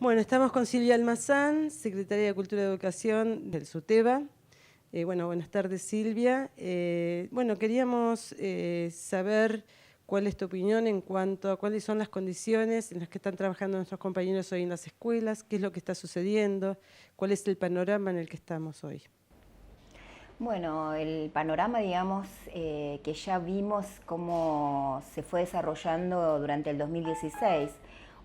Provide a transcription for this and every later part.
Bueno, estamos con Silvia Almazán, secretaria de Cultura y Educación del SUTEBA. Buenas tardes, Silvia. Queríamos saber cuál es tu opinión en cuanto a cuáles son las condiciones en las que están trabajando nuestros compañeros hoy en las escuelas, qué es lo que está sucediendo, cuál es el panorama en el que estamos hoy. Bueno, el panorama, digamos, que ya vimos cómo se fue desarrollando durante el 2016,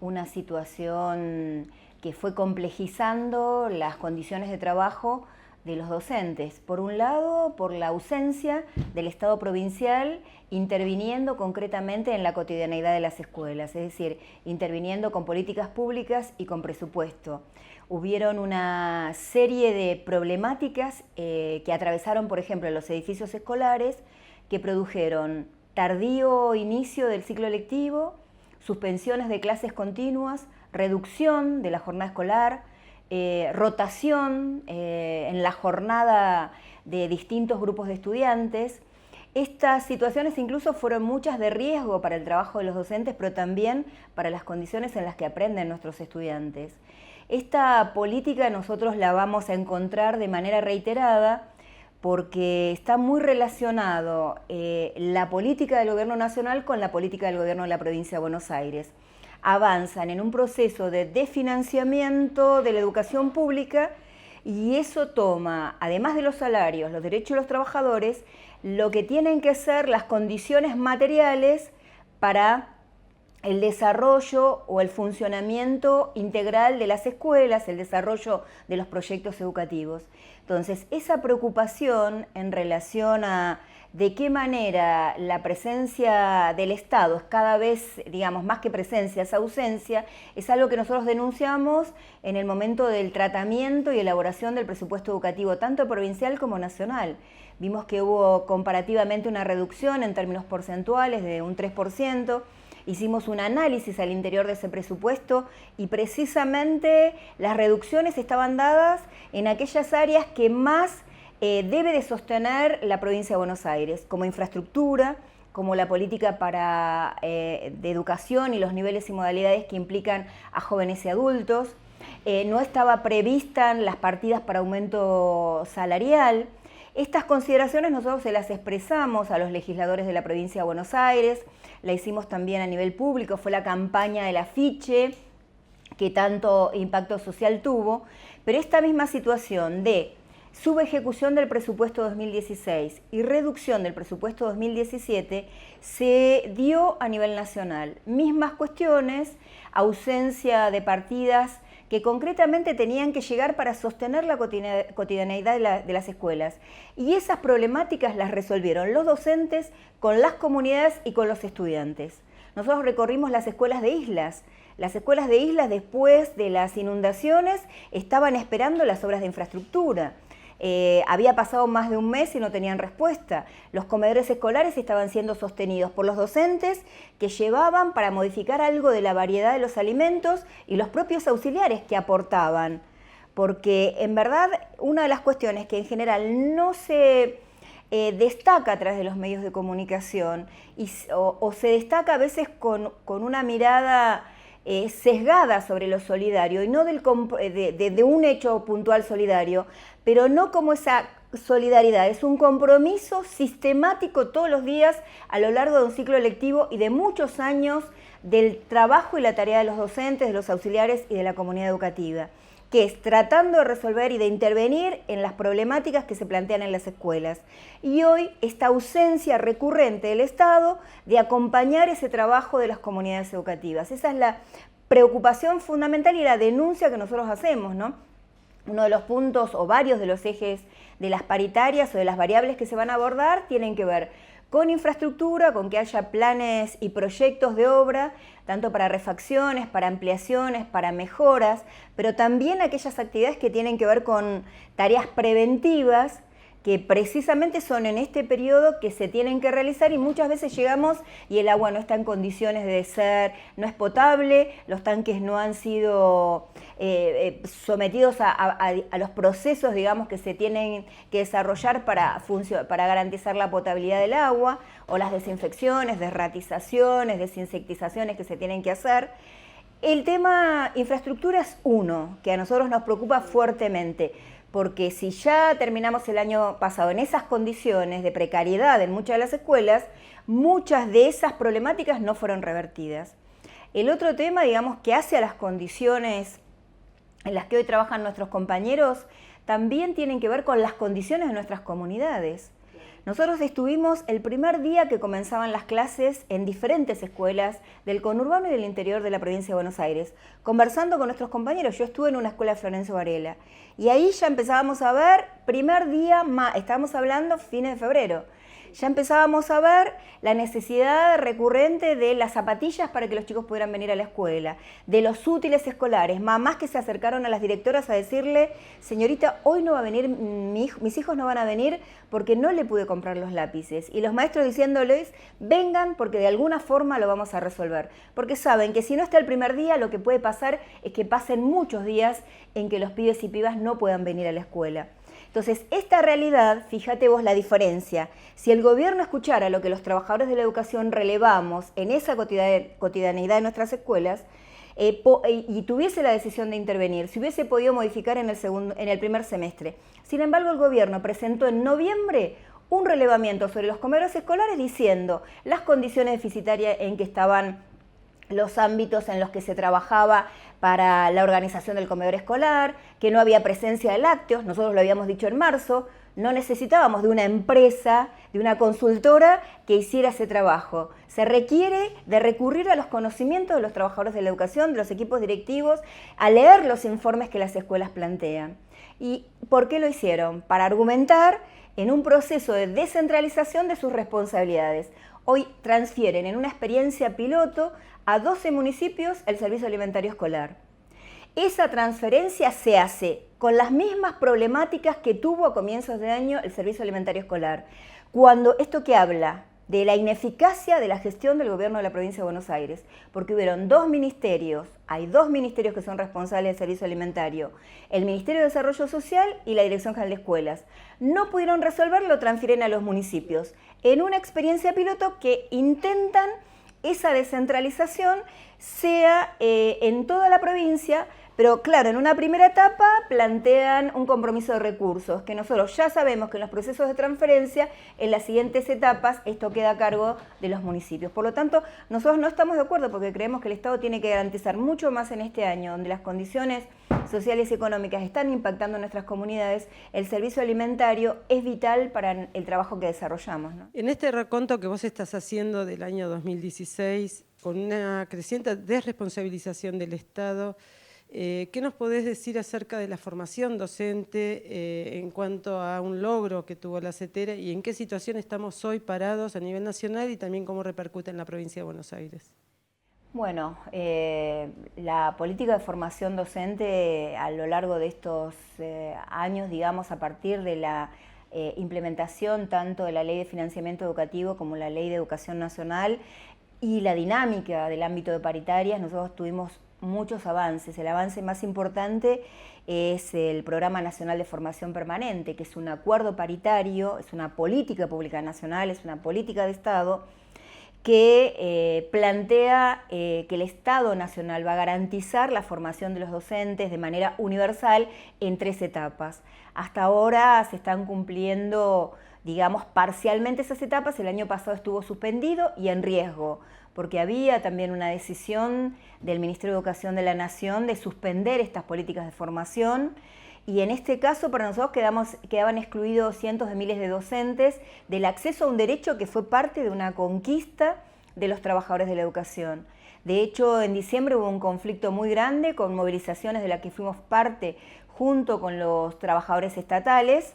una situación que fue complejizando las condiciones de trabajo de los docentes. Por un lado, por la ausencia del Estado provincial interviniendo concretamente en la cotidianeidad de las escuelas, es decir, interviniendo con políticas públicas y con presupuesto. Hubieron una serie de problemáticas que atravesaron, por ejemplo, los edificios escolares, que produjeron tardío inicio del ciclo lectivo, suspensiones de clases continuas, reducción de la jornada escolar, rotación en la jornada de distintos grupos de estudiantes. Estas situaciones incluso fueron muchas de riesgo para el trabajo de los docentes, pero también para las condiciones en las que aprenden nuestros estudiantes. Esta política nosotros la vamos a encontrar de manera reiterada porque está muy relacionado la política del gobierno nacional con la política del gobierno de la provincia de Buenos Aires. Avanzan en un proceso de desfinanciamiento de la educación pública y eso toma, además de los salarios, los derechos de los trabajadores, lo que tienen que ser las condiciones materiales para el desarrollo o el funcionamiento integral de las escuelas, el desarrollo de los proyectos educativos. Entonces, esa preocupación en relación a de qué manera la presencia del Estado es cada vez, digamos, más que presencia, es ausencia, es algo que nosotros denunciamos en el momento del tratamiento y elaboración del presupuesto educativo, tanto provincial como nacional. Vimos que hubo comparativamente una reducción en términos porcentuales de un 3%, hicimos un análisis al interior de ese presupuesto y precisamente las reducciones estaban dadas en aquellas áreas que más debe de sostener la provincia de Buenos Aires, como infraestructura, como la política de educación y los niveles y modalidades que implican a jóvenes y adultos. No estaba prevista las partidas para aumento salarial. Estas consideraciones nosotros se las expresamos a los legisladores de la provincia de Buenos Aires, la hicimos también a nivel público, fue la campaña del afiche que tanto impacto social tuvo, pero esta misma situación de subejecución del presupuesto 2016 y reducción del presupuesto 2017 se dio a nivel nacional. Mismas cuestiones, ausencia de partidas que concretamente tenían que llegar para sostener la cotidianeidad de las escuelas. Y esas problemáticas las resolvieron los docentes con las comunidades y con los estudiantes. Nosotros recorrimos las escuelas de islas. Las escuelas de islas, después de las inundaciones, estaban esperando las obras de infraestructura. Había pasado más de un mes y no tenían respuesta. Los comedores escolares estaban siendo sostenidos por los docentes que llevaban para modificar algo de la variedad de los alimentos y los propios auxiliares que aportaban. Porque en verdad una de las cuestiones que en general no se destaca a través de los medios de comunicación o se destaca a veces con una mirada sesgada sobre lo solidario y no de un hecho puntual solidario, pero no como esa solidaridad, es un compromiso sistemático todos los días a lo largo de un ciclo lectivo y de muchos años del trabajo y la tarea de los docentes, de los auxiliares y de la comunidad educativa, que es tratando de resolver y de intervenir en las problemáticas que se plantean en las escuelas. Y hoy esta ausencia recurrente del Estado de acompañar ese trabajo de las comunidades educativas. Esa es la preocupación fundamental y la denuncia que nosotros hacemos, ¿no? Uno de los puntos o varios de los ejes de las paritarias o de las variables que se van a abordar tienen que ver con infraestructura, con que haya planes y proyectos de obra, tanto para refacciones, para ampliaciones, para mejoras, pero también aquellas actividades que tienen que ver con tareas preventivas, que precisamente son en este periodo que se tienen que realizar y muchas veces llegamos y el agua no está en condiciones de ser, no es potable, los tanques no han sido sometidos a los procesos, digamos, que se tienen que desarrollar para garantizar la potabilidad del agua, o las desinfecciones, desratizaciones, desinsectizaciones que se tienen que hacer. El tema infraestructura es uno, que a nosotros nos preocupa fuertemente, porque si ya terminamos el año pasado en esas condiciones de precariedad en muchas de las escuelas, muchas de esas problemáticas no fueron revertidas. El otro tema, digamos, que hace a las condiciones en las que hoy trabajan nuestros compañeros, también tienen que ver con las condiciones de nuestras comunidades. Nosotros estuvimos el primer día que comenzaban las clases en diferentes escuelas del conurbano y del interior de la provincia de Buenos Aires, conversando con nuestros compañeros. Yo estuve en una escuela de Florencio Varela y ahí ya empezábamos a ver, primer día, estábamos hablando fines de febrero, ya empezábamos a ver la necesidad recurrente de las zapatillas para que los chicos pudieran venir a la escuela, de los útiles escolares, mamás que se acercaron a las directoras a decirle, señorita, hoy no va a venir, mis hijos no van a venir porque no le pude comprar los lápices. Y los maestros diciéndoles, vengan porque de alguna forma lo vamos a resolver. Porque saben que si no está el primer día, lo que puede pasar es que pasen muchos días en que los pibes y pibas no puedan venir a la escuela. Entonces, esta realidad, fíjate vos la diferencia, si el gobierno escuchara lo que los trabajadores de la educación relevamos en esa cotidianeidad de nuestras escuelas y tuviese la decisión de intervenir, si hubiese podido modificar en el primer semestre. Sin embargo, el gobierno presentó en noviembre un relevamiento sobre los comedores escolares diciendo las condiciones deficitarias en que estaban los ámbitos en los que se trabajaba para la organización del comedor escolar, que no había presencia de lácteos, nosotros lo habíamos dicho en marzo, no necesitábamos de una empresa, de una consultora que hiciera ese trabajo. Se requiere de recurrir a los conocimientos de los trabajadores de la educación, de los equipos directivos, a leer los informes que las escuelas plantean. ¿Y por qué lo hicieron? Para argumentar en un proceso de descentralización de sus responsabilidades. Hoy transfieren en una experiencia piloto a 12 municipios el servicio alimentario escolar. Esa transferencia se hace con las mismas problemáticas que tuvo a comienzos de año el servicio alimentario escolar. Cuando esto que habla de la ineficacia de la gestión del gobierno de la provincia de Buenos Aires, porque hubieron hay dos ministerios que son responsables del servicio alimentario, el Ministerio de Desarrollo Social y la Dirección General de Escuelas. No pudieron resolverlo, lo transfieren a los municipios, en una experiencia piloto que intentan esa descentralización sea en toda la provincia, pero claro, en una primera etapa plantean un compromiso de recursos, que nosotros ya sabemos que en los procesos de transferencia, en las siguientes etapas, esto queda a cargo de los municipios. Por lo tanto, nosotros no estamos de acuerdo porque creemos que el Estado tiene que garantizar mucho más en este año, donde las condiciones sociales y económicas están impactando en nuestras comunidades, el servicio alimentario es vital para el trabajo que desarrollamos, ¿no? En este reconto que vos estás haciendo del año 2016, con una creciente desresponsabilización del Estado, ¿qué nos podés decir acerca de la formación docente en cuanto a un logro que tuvo la CETERA y en qué situación estamos hoy parados a nivel nacional y también cómo repercute en la provincia de Buenos Aires? Bueno, la política de formación docente a lo largo de estos años, digamos, a partir de la implementación tanto de la Ley de Financiamiento Educativo como la Ley de Educación Nacional y la dinámica del ámbito de paritarias, nosotros tuvimos muchos avances. El avance más importante es el Programa Nacional de Formación Permanente, que es un acuerdo paritario, es una política pública nacional, es una política de Estado que plantea que el Estado Nacional va a garantizar la formación de los docentes de manera universal en 3 etapas. Hasta ahora se están cumpliendo, digamos, parcialmente esas etapas. El año pasado estuvo suspendido y en riesgo, porque había también una decisión del Ministerio de Educación de la Nación de suspender estas políticas de formación. Y en este caso para nosotros quedaban excluidos cientos de miles de docentes del acceso a un derecho que fue parte de una conquista de los trabajadores de la educación. De hecho, en diciembre hubo un conflicto muy grande con movilizaciones de las que fuimos parte junto con los trabajadores estatales,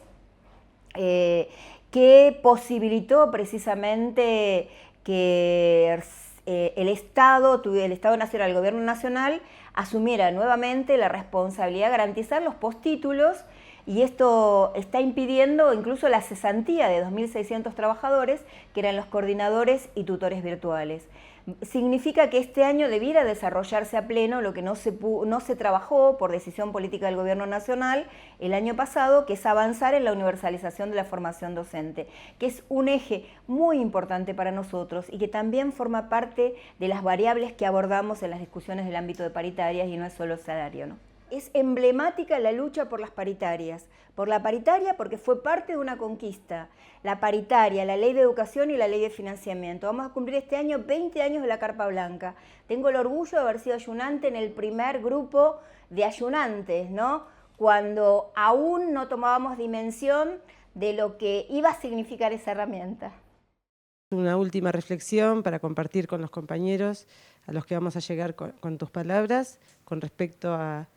que posibilitó precisamente que el Estado Nacional, el Gobierno Nacional, asumiera nuevamente la responsabilidad de garantizar los postítulos y esto está impidiendo incluso la cesantía de 2.600 trabajadores que eran los coordinadores y tutores virtuales. Significa que este año debiera desarrollarse a pleno lo que no se trabajó por decisión política del Gobierno Nacional el año pasado, que es avanzar en la universalización de la formación docente, que es un eje muy importante para nosotros y que también forma parte de las variables que abordamos en las discusiones del ámbito de paritarias, y no es solo el salario, ¿no? Es emblemática la lucha por las paritarias, por la paritaria porque fue parte de una conquista, la paritaria, la ley de educación y la ley de financiamiento. Vamos a cumplir este año 20 años de la Carpa Blanca. Tengo el orgullo de haber sido ayunante en el primer grupo de ayunantes, ¿no? Cuando aún no tomábamos dimensión de lo que iba a significar esa herramienta. Una última reflexión para compartir con los compañeros a los que vamos a llegar con tus palabras con respecto a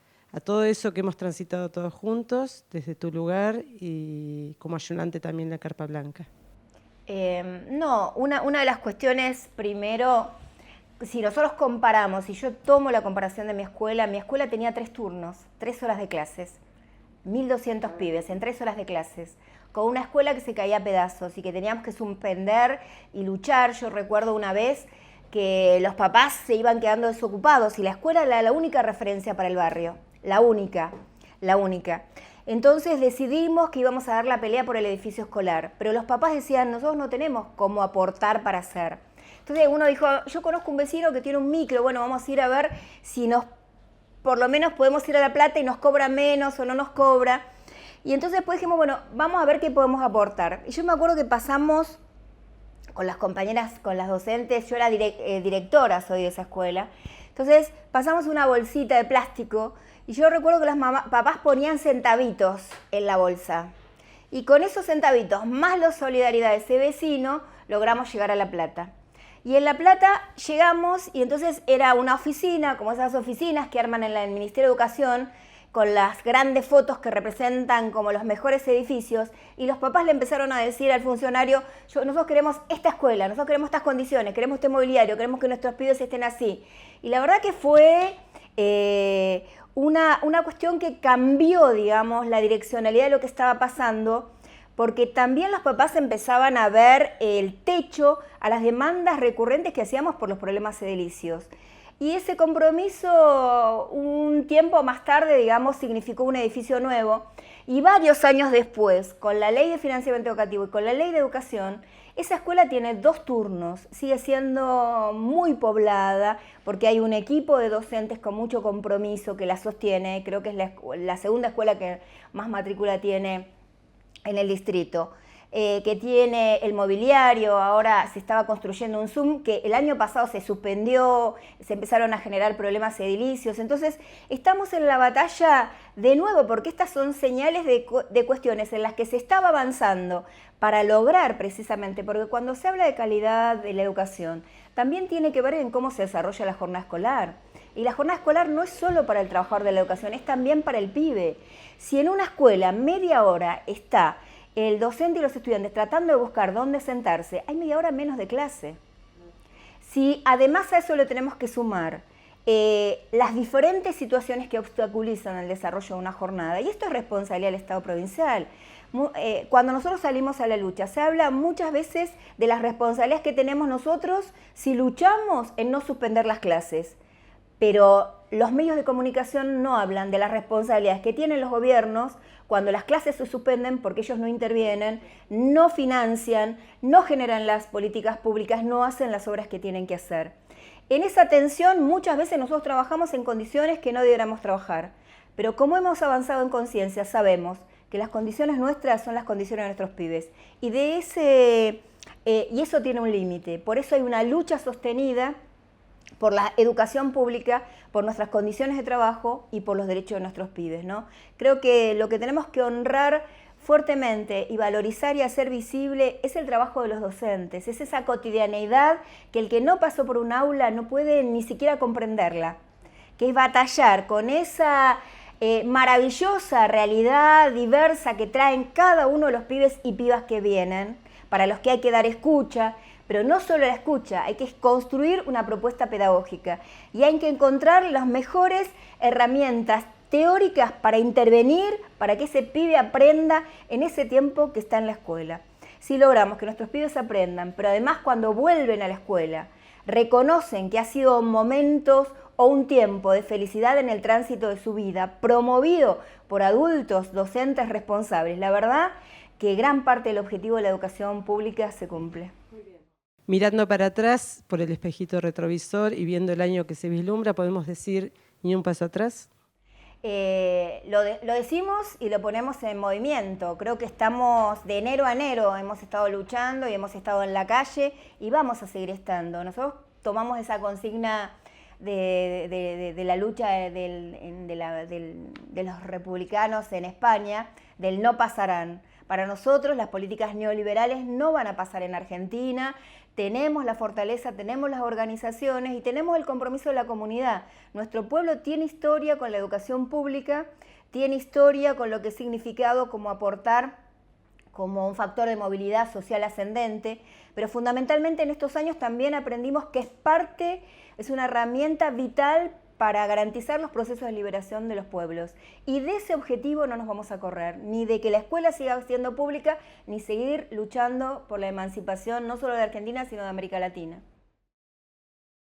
todo eso que hemos transitado todos juntos, desde tu lugar y como ayunante también la Carpa Blanca. No, una de las cuestiones, primero, si nosotros comparamos, si yo tomo la comparación de mi escuela tenía 3 turnos, 3 horas de clases, 1.200 pibes en 3 horas de clases, con una escuela que se caía a pedazos y que teníamos que suspender y luchar. Yo recuerdo una vez que los papás se iban quedando desocupados y la escuela era la única referencia para el barrio. La única. Entonces decidimos que íbamos a dar la pelea por el edificio escolar, pero los papás decían, nosotros no tenemos cómo aportar para hacer. Entonces uno dijo, yo conozco un vecino que tiene un micro, bueno, vamos a ir a ver si por lo menos podemos ir a La Plata y nos cobra menos o no nos cobra. Y entonces después dijimos, bueno, vamos a ver qué podemos aportar. Y yo me acuerdo que pasamos con las compañeras, con las docentes, yo era directora, soy de esa escuela, entonces pasamos una bolsita de plástico y yo recuerdo que los papás ponían centavitos en la bolsa. Y con esos centavitos, más la solidaridad de ese vecino, logramos llegar a La Plata. Y en La Plata llegamos y entonces era una oficina, como esas oficinas que arman en el Ministerio de Educación, con las grandes fotos que representan como los mejores edificios, y los papás le empezaron a decir al funcionario, nosotros queremos esta escuela, nosotros queremos estas condiciones, queremos este mobiliario, queremos que nuestros pibes estén así. Y la verdad que fue una cuestión que cambió, digamos, la direccionalidad de lo que estaba pasando, porque también los papás empezaban a ver el techo a las demandas recurrentes que hacíamos por los problemas edilicios. Y ese compromiso, un tiempo más tarde, digamos, significó un edificio nuevo. Y varios años después, con la ley de financiamiento educativo y con la ley de educación, esa escuela tiene 2 turnos, sigue siendo muy poblada porque hay un equipo de docentes con mucho compromiso que la sostiene. Creo que es la segunda escuela que más matrícula tiene en el distrito. Que tiene el mobiliario, ahora se estaba construyendo un Zoom, que el año pasado se suspendió, se empezaron a generar problemas edilicios. Entonces estamos en la batalla de nuevo, porque estas son señales de cuestiones en las que se estaba avanzando para lograr precisamente, porque cuando se habla de calidad de la educación, también tiene que ver en cómo se desarrolla la jornada escolar. Y la jornada escolar no es solo para el trabajador de la educación, es también para el pibe. Si en una escuela media hora está el docente y los estudiantes tratando de buscar dónde sentarse, hay media hora menos de clase. Si además a eso le tenemos que sumar las diferentes situaciones que obstaculizan el desarrollo de una jornada, y esto es responsabilidad del Estado provincial. Cuando nosotros salimos a la lucha, se habla muchas veces de las responsabilidades que tenemos nosotros si luchamos en no suspender las clases. Pero los medios de comunicación no hablan de las responsabilidades que tienen los gobiernos cuando las clases se suspenden porque ellos no intervienen, no financian, no generan las políticas públicas, no hacen las obras que tienen que hacer. En esa tensión muchas veces nosotros trabajamos en condiciones que no deberíamos trabajar, pero como hemos avanzado en conciencia, sabemos que las condiciones nuestras son las condiciones de nuestros pibes. Y eso tiene un límite, por eso hay una lucha sostenida por la educación pública, por nuestras condiciones de trabajo y por los derechos de nuestros pibes, ¿no? Creo que lo que tenemos que honrar fuertemente y valorizar y hacer visible es el trabajo de los docentes, es esa cotidianeidad que el que no pasó por un aula no puede ni siquiera comprenderla, que es batallar con esa maravillosa realidad diversa que traen cada uno de los pibes y pibas que vienen, para los que hay que dar escucha. Pero no solo la escucha, hay que construir una propuesta pedagógica y hay que encontrar las mejores herramientas teóricas para intervenir, para que ese pibe aprenda en ese tiempo que está en la escuela. Si logramos que nuestros pibes aprendan, pero además cuando vuelven a la escuela, reconocen que ha sido momentos o un tiempo de felicidad en el tránsito de su vida, promovido por adultos, docentes responsables, la verdad que gran parte del objetivo de la educación pública se cumple. Mirando para atrás por el espejito retrovisor y viendo el año que se vislumbra, ¿podemos decir ni un paso atrás? Lo decimos y lo ponemos en movimiento. Creo que estamos de enero a enero, hemos estado luchando y hemos estado en la calle y vamos a seguir estando. Nosotros tomamos esa consigna de la lucha de los republicanos en España, del no pasarán. Para nosotros las políticas neoliberales no van a pasar en Argentina. Tenemos la fortaleza, tenemos las organizaciones y tenemos el compromiso de la comunidad. Nuestro pueblo tiene historia con la educación pública, tiene historia con lo que ha significado como aportar como un factor de movilidad social ascendente, pero fundamentalmente en estos años también aprendimos que es una herramienta vital para garantizar los procesos de liberación de los pueblos. Y de ese objetivo no nos vamos a correr, ni de que la escuela siga siendo pública, ni seguir luchando por la emancipación no solo de Argentina, sino de América Latina.